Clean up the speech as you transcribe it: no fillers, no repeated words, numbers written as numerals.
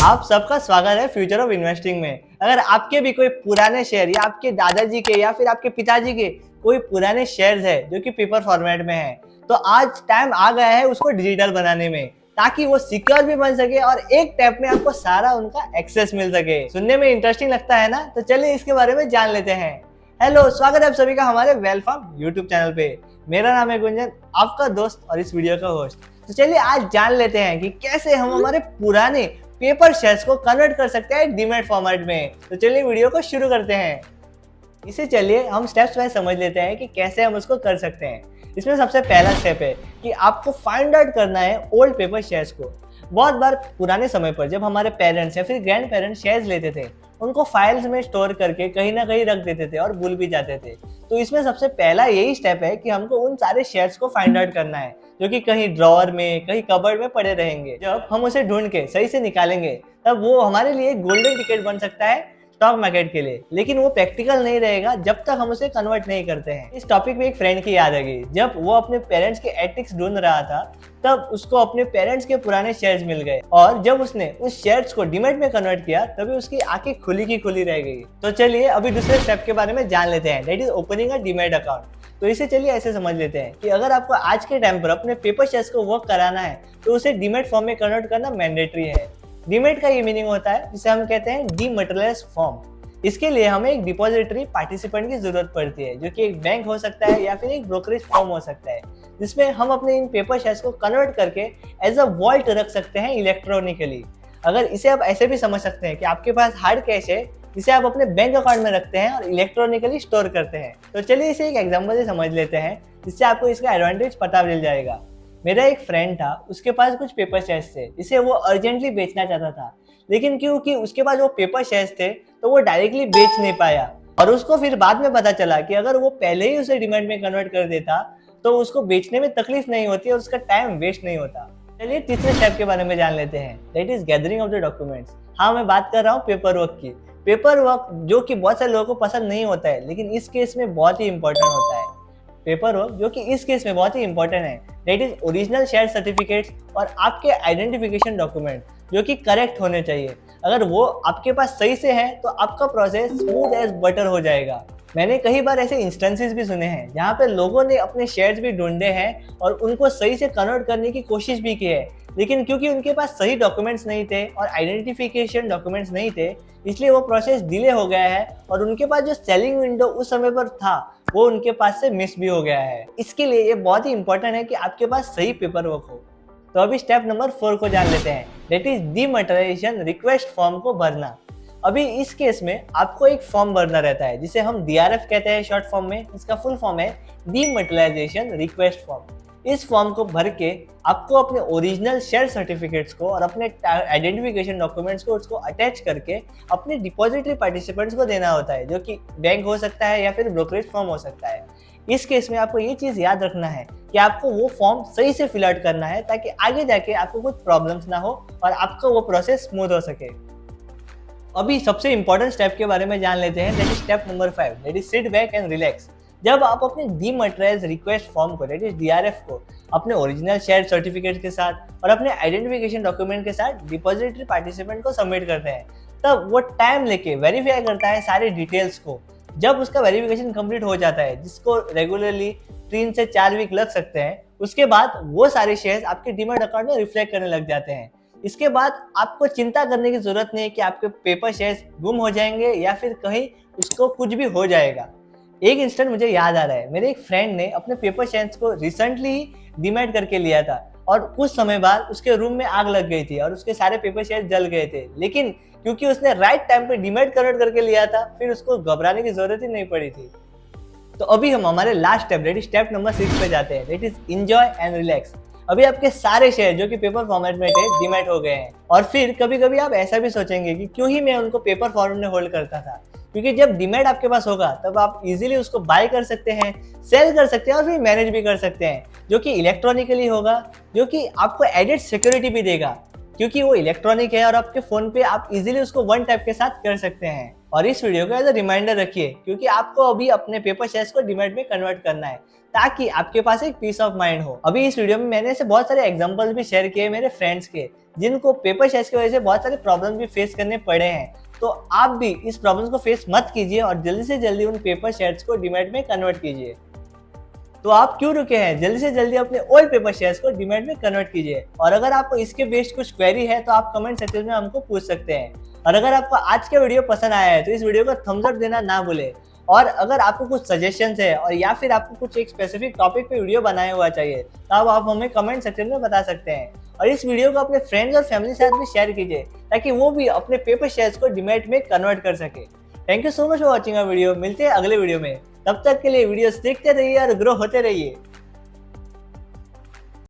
आप सबका स्वागत है फ्यूचर ऑफ इन्वेस्टिंग में। अगर आपके भी कोई पुराने शेयर या आपके दादाजी के या फिर आपके पिताजी के कोई पुराने शेयर्स है जो कि पेपर फॉर्मेट में है, तो आज टाइम आ गया है उसको डिजिटल बनाने में, ताकि वो सिक्योर भी बन सके और एक टैप में आपको सारा उनका एक्सेस मिल सके। सुनने में इंटरेस्टिंग लगता है ना? तो चलिए इसके बारे में जान लेते हैं। हेलो, स्वागत है आप सभी का हमारे वेल्थ फार्म यूट्यूब चैनल पे। मेरा नाम है गुंजन, आपका दोस्त और इस वीडियो का होस्ट। तो चलिए आज जान लेते हैं कि कैसे हम हमारे पुराने पेपर शेयर्स को कन्वर्ट कर सकते हैं डीमैट फॉर्मेट में। तो चलिए वीडियो को शुरू करते हैं। इसे चलिए हम स्टेप्स वाइज समझ लेते हैं कि कैसे हम उसको कर सकते हैं। इसमें सबसे पहला स्टेप है कि आपको फाइंड आउट करना है ओल्ड पेपर शेयर्स को। बहुत बार पुराने समय पर जब हमारे पेरेंट्स या फिर ग्रैंड पेरेंट्स शेयर्स लेते थे, उनको फाइल्स में स्टोर करके कहीं ना कहीं रख देते थे और भूल भी जाते थे। तो इसमें सबसे पहला यही स्टेप है कि हमको उन सारे शेयर्स को फाइंड आउट करना है जो कि कहीं ड्रॉअर में, कहीं कबर्ड में पड़े रहेंगे। जब हम उसे ढूंढ के सही से निकालेंगे तब वो हमारे लिए गोल्डन टिकट बन सकता है स्टॉक मार्केट के लिए। लेकिन वो प्रैक्टिकल नहीं रहेगा जब तक हम उसे कन्वर्ट नहीं करते हैं। इस टॉपिक में एक फ्रेंड की याद आ गई। जब वो अपने पेरेंट्स के एथिक्स ढूंढ रहा था तब उसको अपने पेरेंट्स के पुराने शेयर्स मिल गए, और जब उसने उस शेयर्स को डीमैट में कन्वर्ट किया तभी उसकी आंखें खुली की खुली रह गई। तो चलिए अभी दूसरे स्टेप के बारे में जान लेते हैं, that is opening a demat account. तो इसे चलिए ऐसे समझ लेते हैं कि अगर आपको आज के टाइम पर अपने पेपर शेयर्स को वर्क कराना है तो उसे डीमैट फॉर्म में कन्वर्ट करना मैंडेटरी है। डीमैट का ये मीनिंग होता है जिसे हम कहते हैं डीमैटेरियलाइज्ड फॉर्म। इसके लिए हमें एक डिपॉजिटरी पार्टिसिपेंट की जरूरत पड़ती है, जो कि एक बैंक हो सकता है या फिर एक ब्रोकरेज फर्म हो सकता है, जिसमें हम अपने इन पेपर शेयर्स को कन्वर्ट करके एज अ वॉल्ट रख सकते हैं इलेक्ट्रॉनिकली। अगर इसे आप ऐसे भी समझ सकते हैं कि आपके पास हार्ड कैश है जिसे आप अपने बैंक अकाउंट में रखते हैं और इलेक्ट्रॉनिकली स्टोर करते हैं। तो चलिए इसे एक एग्जाम्पल से समझ लेते हैं, जिससे आपको इसका एडवांटेज पता चल जाएगा। मेरा एक फ्रेंड था, उसके पास कुछ पेपर शेयर्स थे जिसे वो अर्जेंटली बेचना चाहता था, लेकिन क्योंकि उसके पास वो पेपर शेयर्स थे तो वो डायरेक्टली बेच नहीं पाया। और उसको फिर बाद में पता चला कि अगर वो पहले ही उसे डीमैट में कन्वर्ट कर देता तो उसको बेचने में तकलीफ नहीं होती और उसका टाइम वेस्ट नहीं होता। चलिए तीसरे स्टेप के बारे में जान लेते हैं, that is gathering of the documents. हाँ, मैं बात कर रहा हूँ पेपर वर्क की। पेपर वर्क जो कि बहुत सारे लोगों को पसंद नहीं होता है, लेकिन इस केस में बहुत ही इंपॉर्टेंट होता है। पेपर वर्क जो कि इस केस में बहुत ही इंपॉर्टेंट है, that is original share certificates और आपके आइडेंटिफिकेशन डॉक्यूमेंट जो कि करेक्ट होने चाहिए। अगर वो आपके पास सही से है तो आपका प्रोसेस स्मूथ एज बटर हो जाएगा। मैंने कई बार ऐसे इंस्टेंसेस भी सुने हैं जहाँ पे लोगों ने अपने शेयर्स भी ढूंढे हैं और उनको सही से कन्वर्ट करने की कोशिश भी की है, लेकिन क्योंकि उनके पास सही डॉक्यूमेंट्स नहीं थे और आइडेंटिफिकेशन डॉक्यूमेंट्स नहीं थे, इसलिए वो प्रोसेस डिले हो गया है और उनके पास जो सेलिंग विंडो उस समय पर था वो उनके पास से मिस भी हो गया है। इसके लिए ये बहुत ही इंपॉर्टेंट है कि आपके पास सही पेपर वर्क हो। तो अभी स्टेप नंबर 4 को जान लेते हैं, दैट इज डीमैटेरियलाइजेशन रिक्वेस्ट फॉर्म को भरना। अभी इस केस में आपको एक फॉर्म भरना रहता है जिसे हम DRF कहते हैं शॉर्ट फॉर्म में। इसका फुल फॉर्म है डीमैटेरियलाइजेशन रिक्वेस्ट फॉर्म। इस फॉर्म को भर के आपको अपने ओरिजिनल शेयर सर्टिफिकेट्स को और अपने आइडेंटिफिकेशन डॉक्यूमेंट्स को उसको अटैच करके अपने डिपॉजिटरी पार्टिसिपेंट्स को देना होता है, जो कि बैंक हो सकता है या फिर ब्रोकरेज फॉर्म हो सकता है। इस केस में आपको ये चीज़ याद रखना है कि आपको वो फॉर्म सही से फिल आउट करना है, ताकि आगे जाके आपको कुछ प्रॉब्लम्स ना हो और आपका वो प्रोसेस स्मूथ हो सके। अभी सबसे इंपॉर्टेंट स्टेप के बारे में जान लेते हैं, that is step number 5, that is sit back and relax. जब आप अपने डीमैटेरियलाइज्ड रिक्वेस्ट फॉर्म को, दैट इज DRF को, अपने ओरिजिनल शेयर सर्टिफिकेट के साथ और अपने आइडेंटिफिकेशन डॉक्यूमेंट के साथ डिपॉजिटरी पार्टिसिपेंट को सबमिट करते हैं, तब वो टाइम लेके वेरीफाई करता है सारे डिटेल्स को। जब उसका वेरिफिकेशन कंप्लीट हो जाता है, जिसको रेगुलरली 3 से 4 वीक लग सकते हैं, उसके बाद वो सारे शेयर्स आपके डीमैट अकाउंट में रिफ्लेक्ट करने लग जाते हैं। इसके बाद आपको चिंता करने की जरूरत नहीं है कि आपके पेपर शेयर्स गुम हो जाएंगे या फिर कहीं उसको कुछ भी हो जाएगा। एक इंस्टेंट मुझे याद आ रहा है, मेरे एक फ्रेंड ने अपने पेपर शेयर्स को रिसेंटली ही डीमैट करके लिया था और कुछ समय बाद उसके रूम में आग लग गई थी और उसके सारे पेपर शेयर जल गए थे, लेकिन क्योंकि उसने राइट टाइम पे डीमैट कन्वर्ट करके लिया था, फिर उसको घबराने की जरूरत ही नहीं पड़ी थी। तो अभी हम हमारे last step, that is step number 6 पे जाते हैं, that is enjoy and relax. अभी आपके सारे शेयर जो कि पेपर फॉर्मेट में थे डीमैट हो गए हैं, और फिर कभी कभी आप ऐसा भी सोचेंगे कि क्यों ही मैं उनको पेपर फॉर्मेट में होल्ड करता था, क्योंकि जब डीमैट आपके पास होगा तब आप इजीली उसको बाय कर सकते हैं, सेल कर सकते हैं और फिर मैनेज भी कर सकते हैं, जो कि इलेक्ट्रॉनिकली होगा, जो कि आपको एडेड सिक्योरिटी भी देगा, क्योंकि वो इलेक्ट्रॉनिक है और आपके फोन पे आप इजीली उसको वन टैप के साथ कर सकते हैं। और इस वीडियो को एज अ रिमाइंडर रखिए, क्योंकि आपको अभी अपने पेपर शेयर्स को डीमैट में कन्वर्ट करना है ताकि आपके पास एक पीस ऑफ माइंड हो। अभी इस वीडियो में मैंने ऐसे बहुत सारे एग्जांपल्स भी शेयर किए मेरे फ्रेंड्स के, जिनको पेपर शेयर्स की वजह से बहुत सारे प्रॉब्लम भी फेस करने पड़े हैं। तो आप भी इस प्रॉब्लम्स को फेस मत कीजिए और जल्दी से जल्दी उन पेपर शेयर्स को डीमैट में कन्वर्ट कीजिए। तो आप क्यों रुके हैं, जल्दी से जल्दी अपने ओल्ड पेपर शेयर्स को डीमैट में कन्वर्ट कीजिए। और अगर आपको इसके बेस्ड कुछ क्वेरी है तो आप कमेंट सेक्शन में हमको पूछ सकते हैं। और अगर आपको आज का वीडियो पसंद आया है तो इस वीडियो को थम्स अप देना ना भूलें। और अगर आपको कुछ सजेशंस है और या फिर आपको कुछ एक स्पेसिफिक टॉपिक पे वीडियो बनाया हुआ चाहिए तो आप हमें कमेंट सेक्शन में बता सकते हैं। और इस वीडियो को अपने फ्रेंड्स और फैमिली के साथ भी शेयर कीजिए ताकि वो भी अपने पेपर शेयर्स को डीमैट में कन्वर्ट कर सके। Thank you so much for watching a video. मिलते हैं अगले वीडियो में, तब तक के लिए वीडियोस देखते रहिए और ग्रो होते रहिए।